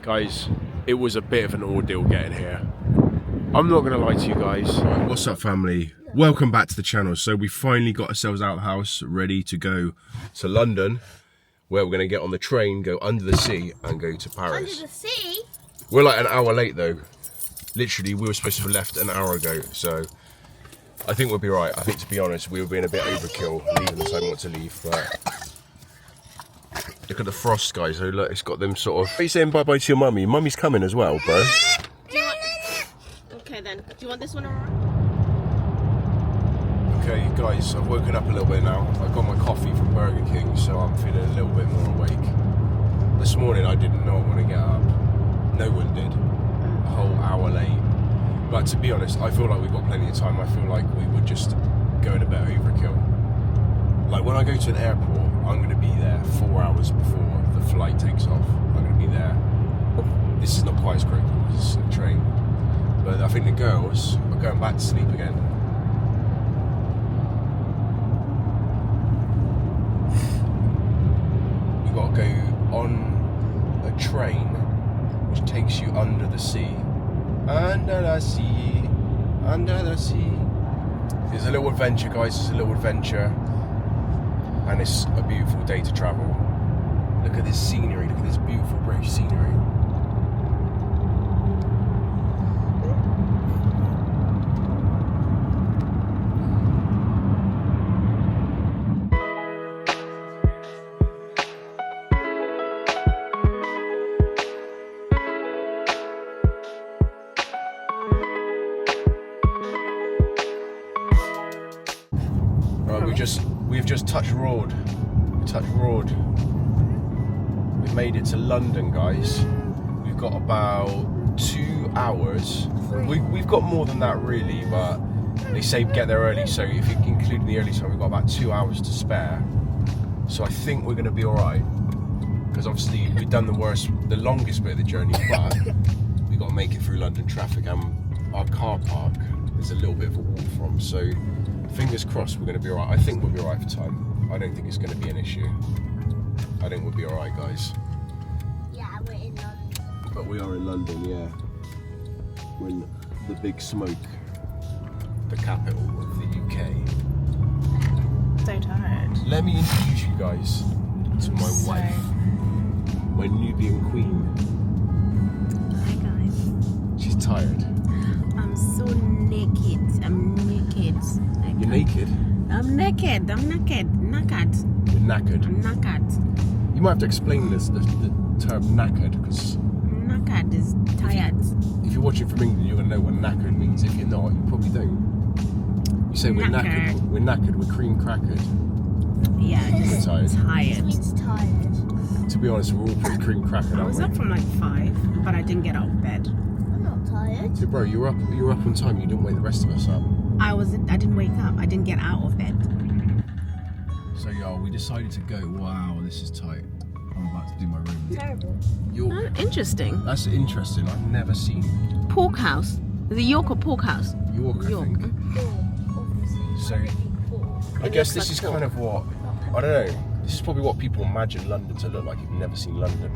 Guys, it was a bit of an ordeal getting here. I'm not gonna lie to you guys. Right, what's up, family? Welcome back to the channel. So we finally got ourselves out of the house, ready to go to London, where we're gonna get on the train, go under the sea and go to Paris. Under the sea? We're like an hour late though. Literally, we were supposed to have left an hour ago, so I think we'll be right. I think, to be honest, we were being a bit overkill leaving, deciding what to leave, but look at the frost, guys. So look, it's got them sort of... Are you saying bye-bye to your mummy? Mummy's coming as well, bro. Okay then, do you want this one or? Okay, guys, I've woken up a little bit now. I got my coffee from Burger King, so I'm feeling a little bit more awake. This morning, I did not want to get up. No one did. A whole hour late. But to be honest, I feel like we've got plenty of time. I feel like we would just go in a bit overkill. Like when I go to an airport, I'm going to be there 4 hours before the flight takes off. I'm going to be there. This is not quite as critical because it's a train. But I think the girls are going back to sleep again. We've got to go on a train which takes you under the sea. Under the sea, under the sea. It's a little adventure, guys. It's a little adventure. And it's a beautiful day to travel. Look at this scenery. Look at this beautiful British scenery. We've just touched road. We've made it to London, guys. We've got about 2 hours. We've got more than that really, but they say get there early, so if you include the early time, we've got about 2 hours to spare. So I think we're gonna be alright. Because obviously we've done the longest bit of the journey, but we've got to make it through London traffic, and our car park is a little bit of a walk from, so fingers crossed we're going to be alright. I think we'll be alright for time. I don't think it's going to be an issue. I think we'll be alright, guys. Yeah, we're in London. But we are in London, yeah. We're in the big smoke. The capital of the UK. So tired. Let me introduce you guys to my wife. My Nubian queen. Hi guys. She's tired. I'm so naked. I'm naked. You're naked? I'm naked. I'm naked. Knackered. You're knackered. I'm knackered. You might have to explain this, the term knackered, because Knackered is tired. if you're watching from England, you're going to know what knackered means. If you're not, you probably don't. You say we're knackered. We're knackered. We're cream crackered. Yeah, just tired. It means tired. To be honest, we're all pretty cream crackered, I aren't was we? up from like 5, but I didn't get out of bed. I'm not tired. So, bro, you were up on time. You didn't wake the rest of us up. I didn't wake up. I didn't get out of bed. So, y'all, we decided to go. Wow, this is tight. I'm about to do my room. Terrible. York. Interesting. That's interesting. I've never seen Pork house. Is it York or pork house? York, I York. think. Obviously. So, I It guess looks this like is pork. kind of what, I don't know, this is probably what people imagine London to look like if you've never seen London.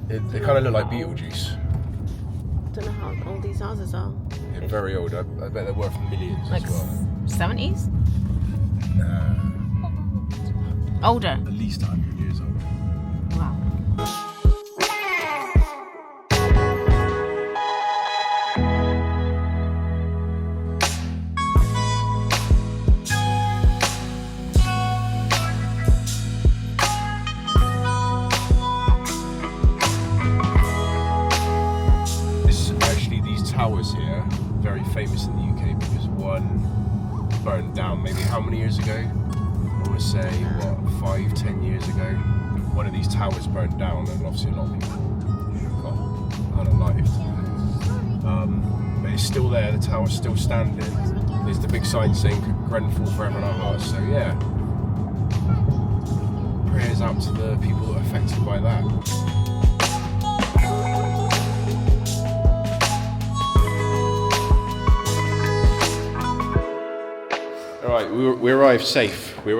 They kind of look like Beetlejuice. I don't know how old these houses are. They're very old. I bet they're worth millions Like as well. 70s? Nah, Older. at least 100 years old. Wow. Towers here, very famous in the UK because one burned down maybe how many years ago? I want to say, what, 5-10 years ago? One of these towers burned down and obviously a lot of people got unalived. But it's still there, the tower's still standing. There's the big sign saying Grenfell forever in our hearts, so yeah. Prayers out to the people that are affected by that. Alright, we arrived safe. We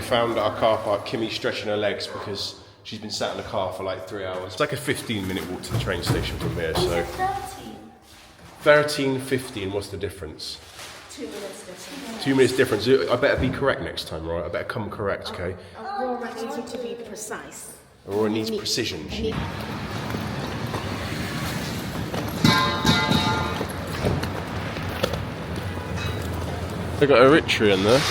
found our car park. Kimmy's stretching her legs because She's been sat in the car for like 3 hours. It's like a 15-minute walk to the train station from here, so... 13, 15, what's the difference? 2 minutes difference. 2 minutes difference. I better be correct next time, right? I better come correct, okay? Aurora needs you to be precise. Aurora needs precision. They got Eritrea in there.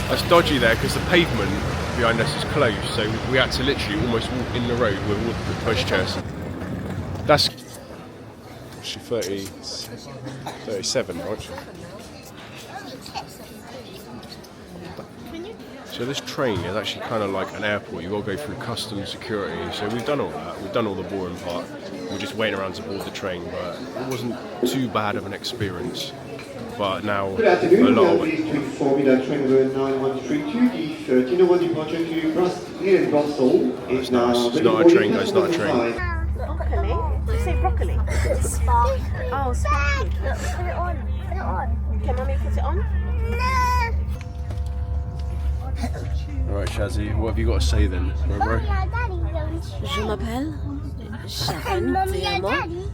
It's dodgy there because the pavement behind us is closed, so we had to literally almost walk in the road with all the pushchairs. That's actually 37, right? So this train is actually kind of like an airport. You've got to go through customs security. So we've done all that. We've done all the boring part. We're just waiting around to board the train, but it wasn't too bad of an experience. But now, Good afternoon, welcome to Formula Train number 9132, the 1301 departure to Brussels. It's nice. It's not a train, guys, it's not a train. Broccoli? Did you say broccoli? Spark. Oh, sparkly. Look, put it on. Put it on. Can Mummy put it on? Alright, Shazzy, what have you got to say then, bro? Je m'appelle Sharon Thiemo.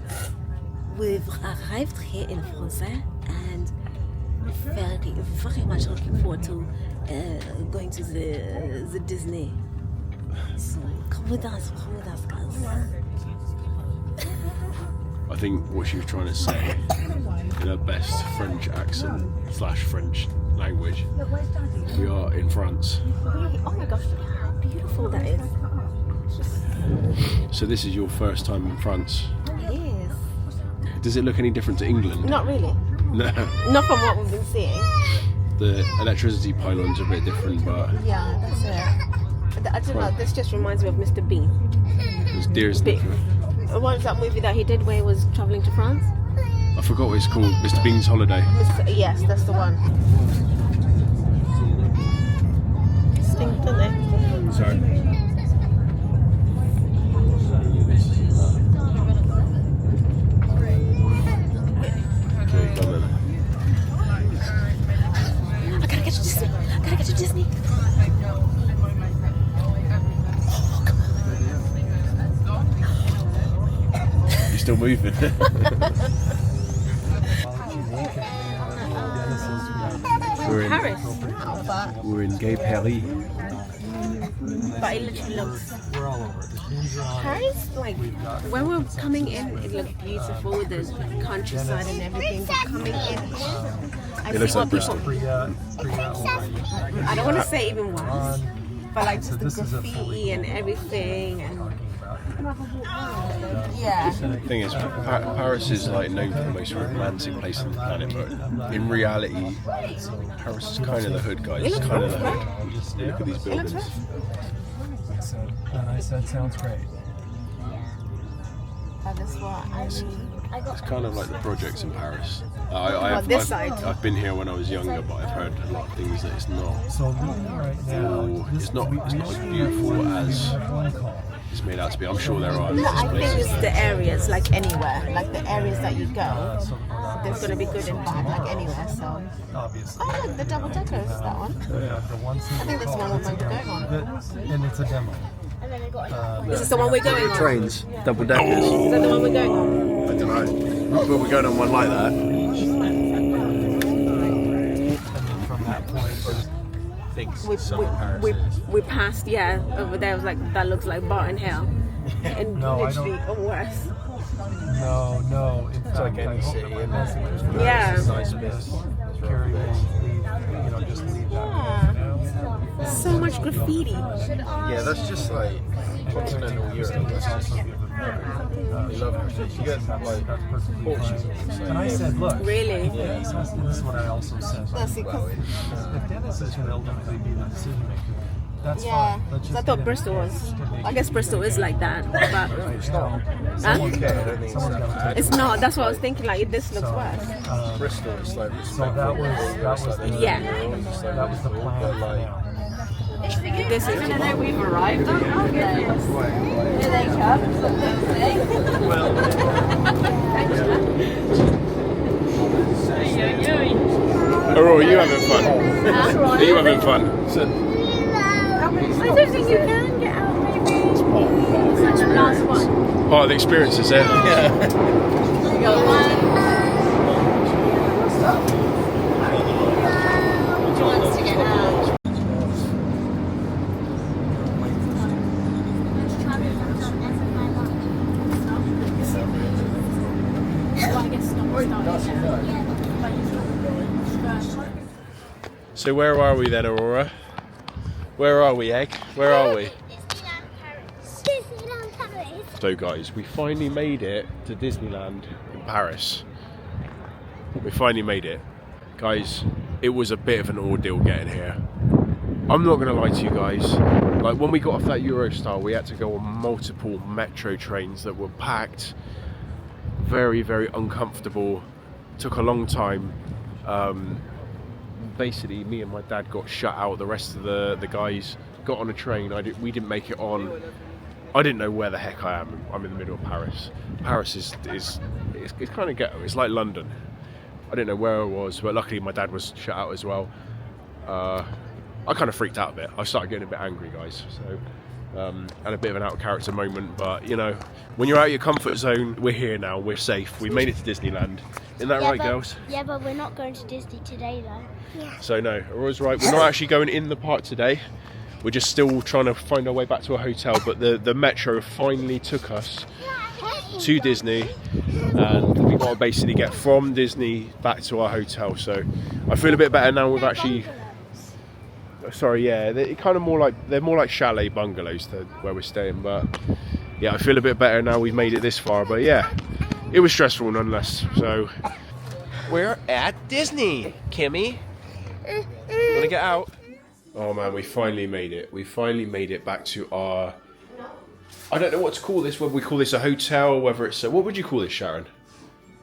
We've arrived here in France and very much looking forward to going to the Disney. So come with us guys. I think what she was trying to say in her best French accent / French language, we are in France. Oh my gosh, look how beautiful that is. So this is your first time in France. Yes. Does it look any different to England? Not really. No. Not from what we've been seeing. The electricity pylons are a bit different, but Yeah, that's it. I don't know, this just reminds me of Mr. Bean. it's dear as different. What was that movie that he did where he was travelling to France? I forgot what it's called. Mr. Bean's Holiday. Yes, that's the one. Stink, don't they? Sorry. Okay, come on then. I gotta get to Disney. You're still moving. Paris. We're in Gay Paris. But it literally looks... Paris, like, when we're coming in, it looked beautiful with the countryside and everything. But coming in here, I It see looks what like Bristol. I don't want to say even worse, but like just the graffiti and everything and... Yeah. The thing is, Paris is like known for the most romantic place on the planet, but in reality, Paris is kind of the hood, guys. It's kind of the hood. Look at these buildings. And I said, sounds great. That is what I mean. It's kind of like the projects in Paris. this side. I've been here when I was younger, but I've heard a lot of things that it's not. So looking right now, It's not as beautiful as one call. it's made out to be. I'm sure there are No, I think places. it's the areas, like anywhere, like the areas that you go. There's gonna be good and bad, like anywhere. So, Obviously. oh look, the double deckers, that one. The one single I think that's the one we're going to go on. And it's a demo. Is this the one we're going on? Trains, double deckers. Is that the one we're going on? I don't know. But we're going on one like that. And then from that point, We passed, yeah, over there. Was like that looks like Barton Hill, and No, I literally worse. no. In fact, like any I hope city, that isn't my it? message is Yeah. nice bit. Carry on, leave, just leave that. Yeah. So much graffiti. Yeah, that's just like continental Europe. That's just they love it. You get like Portugal. And I said, look. Really? Yeah, this is what I also said. That's it. If Dennis is going to ultimately be the decision maker, that's Yeah, fine. Let's just I get thought him Bristol was. to make I guess Bristol is like that, but Someone's got to it's not. That's what I was thinking. Like this looks worse. Bristol is like So that was the Yeah. that was the plan for now. This is when I we've arrived. Okay. Here they come. Aurora, are you having fun? Are you having fun? I don't think you can get out, maybe. It's the last one. Part of the experience, is it? Yeah. You got one. Who wants to get out? So where are we then, Aurora? Where are we, Egg? Where are we? Disneyland Paris. So guys, we finally made it to Disneyland in Paris. We finally made it. Guys, it was a bit of an ordeal getting here. I'm not gonna lie to you guys, like when we got off that Eurostar, we had to go on multiple metro trains that were packed, very, very uncomfortable, took a long time. Basically, me and my dad got shut out. The rest of the guys got on a train. We didn't make it on. I didn't know where the heck I am. I'm in the middle of Paris. Paris is kind of ghetto. It's like London. I didn't know where I was, but luckily my dad was shut out as well. I kind of freaked out a bit. I started getting a bit angry, guys. So, and a bit of an out of character moment. But you know, when you're out of your comfort zone, we're here now. We're safe. We made it to Disneyland. Isn't that right, girls? Yeah, but we're not going to Disney today, though. Yeah. So no, Aurora's right. We're not actually going in the park today. We're just still trying to find our way back to a hotel. But the metro finally took us to Disney, and we got to basically get from Disney back to our hotel. So I feel a bit better now. We've actually. Sorry, yeah, they're kind of more like chalet bungalows to where we're staying. But yeah, I feel a bit better now. We've made it this far. But yeah, it was stressful nonetheless. So we're at Disney, Kimmy. Wanna get out? Oh man, we finally made it. We finally made it back to our. I don't know what to call this. Whether we call this a hotel, whether it's a. What would you call this, Sharon?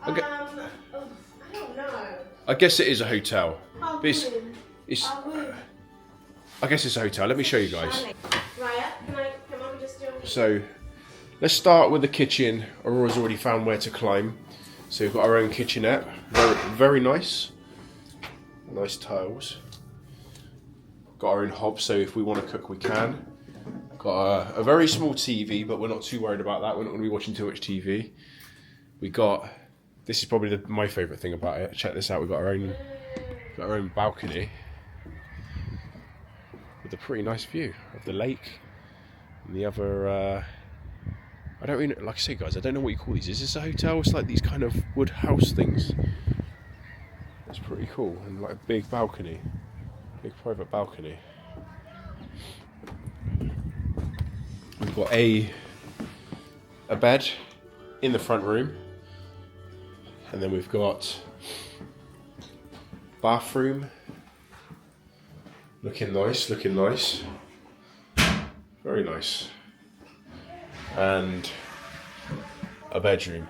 I don't know. I guess it is a hotel. But it's I guess it's a hotel. Let me show you guys. Raya, can I just do? So, let's start with the kitchen. Aurora's already found where to climb. So we've got our own kitchenette. Very, very nice. Nice tiles. Got our own hob, so if we want to cook, we can. Got a very small TV, but we're not too worried about that. We're not going to be watching too much TV. We got. This is probably my favourite thing about it. Check this out. We've got our own balcony. With a pretty nice view of the lake and the other I don't really, like I say guys, I don't know what you call these. Is this a hotel? It's like these kind of wood house things. It's pretty cool, and like a big balcony, big private balcony. We've got a bed in the front room, and then we've got bathroom. Looking nice, looking nice. Very nice. And a bedroom.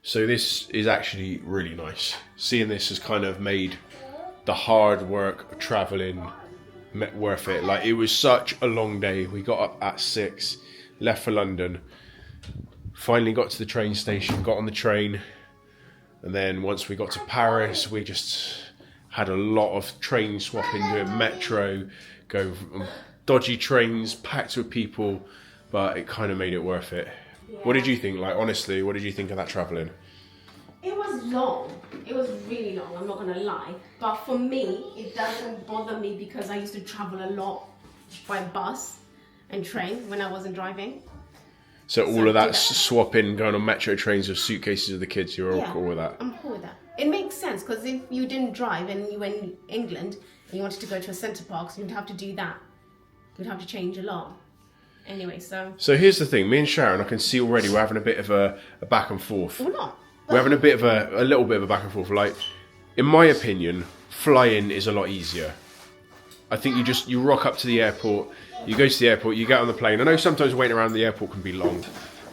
So this is actually really nice. Seeing this has kind of made the hard work of travelling worth it. Like, it was such a long day. We got up at 6, left for London, finally got to the train station, got on the train, and then once we got to Paris, we just had a lot of train swapping, doing metro, go dodgy trains packed with people, but it kind of made it worth it. Yeah. What did you think? Like, honestly, what did you think of that travelling? It was long. It was really long, I'm not going to lie. But for me, it doesn't bother me because I used to travel a lot by bus and train when I wasn't driving. So all of that swapping, going on metro trains with suitcases with the kids, you're all cool with that? I'm cool with that. It makes sense, because if you didn't drive and you were in England and you wanted to go to a centre park, so you'd have to do that. You'd have to change a lot. Anyway, so here's the thing. Me and Sharon, I can see already we're having a bit of a back and forth. We're not. We're having a little bit of a back and forth. Like, in my opinion, flying is a lot easier. I think you rock up to the airport, you go to the airport, you get on the plane. I know sometimes waiting around the airport can be long.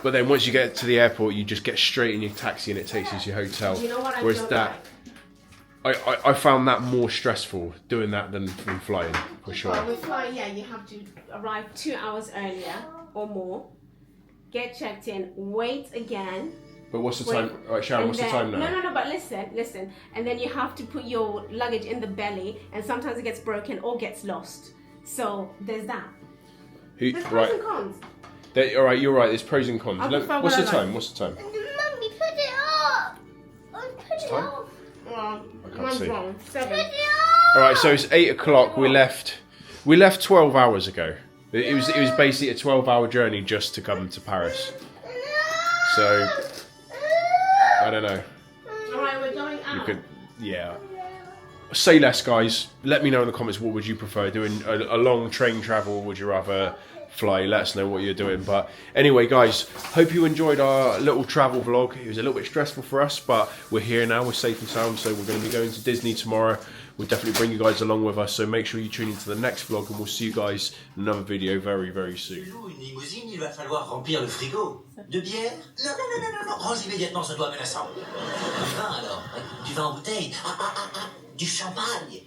But then once you get to the airport, you just get straight in your taxi and it takes you to your hotel. You know what I Whereas don't that... like? I found that more stressful doing that than flying, for sure. Well, with flying, yeah, you have to arrive 2 hours earlier or more, get checked in, wait again. But what's the time? All right, Sharon, what's the time now? No, but listen. And then you have to put your luggage in the belly, and sometimes it gets broken or gets lost. So there's that. There's pros and cons. All right, you're right. There's pros and cons. What's the time? What's the time? Mummy, put it up. Put it up. Well, I can't mine's see. wrong. 7. Put it up. All right, so it's 8 o'clock. We left 12 hours ago. It was basically a 12-hour journey just to come to Paris. So I don't know. All right, we're going out. Yeah. Say less, guys. Let me know in the comments, what would you prefer, doing a long train travel, or would you rather fly? Let us know what you're doing. But anyway, guys, hope you enjoyed our little travel vlog. It was a little bit stressful for us, but we're here now, we're safe and sound, so we're going to be going to Disney tomorrow. We'll definitely bring you guys along with us, so make sure you tune into the next vlog, and we'll see you guys in another video very, very soon. Une limousine, il va falloir remplir le frigo. De bière? Non, range immédiatement ce doigt menaçant. Vin alors? Du vin en bouteille? Du champagne.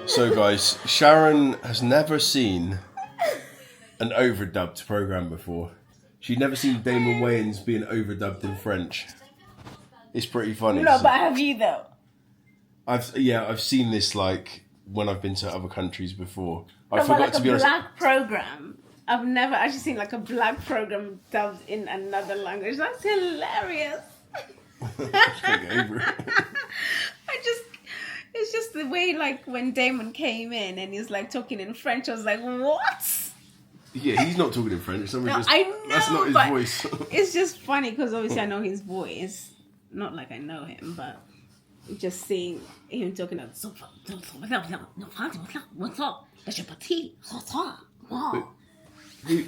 So guys, Sharon has never seen an overdubbed program before. She'd never seen Damon Wayans being overdubbed in French. It's pretty funny. No, but have you though? I've seen this like when I've been to other countries before. I No, forgot like to be honest. a black program. I've never actually seen like a black program dubbed in another language. That's hilarious. Can't get over it. It's just the way like when Damon came in and he's like talking in French. I was like, what? Yeah, he's not talking in French. No, I know, that's not his but voice. It's just funny because obviously I know his voice. Not like I know him, but just seeing him talking about.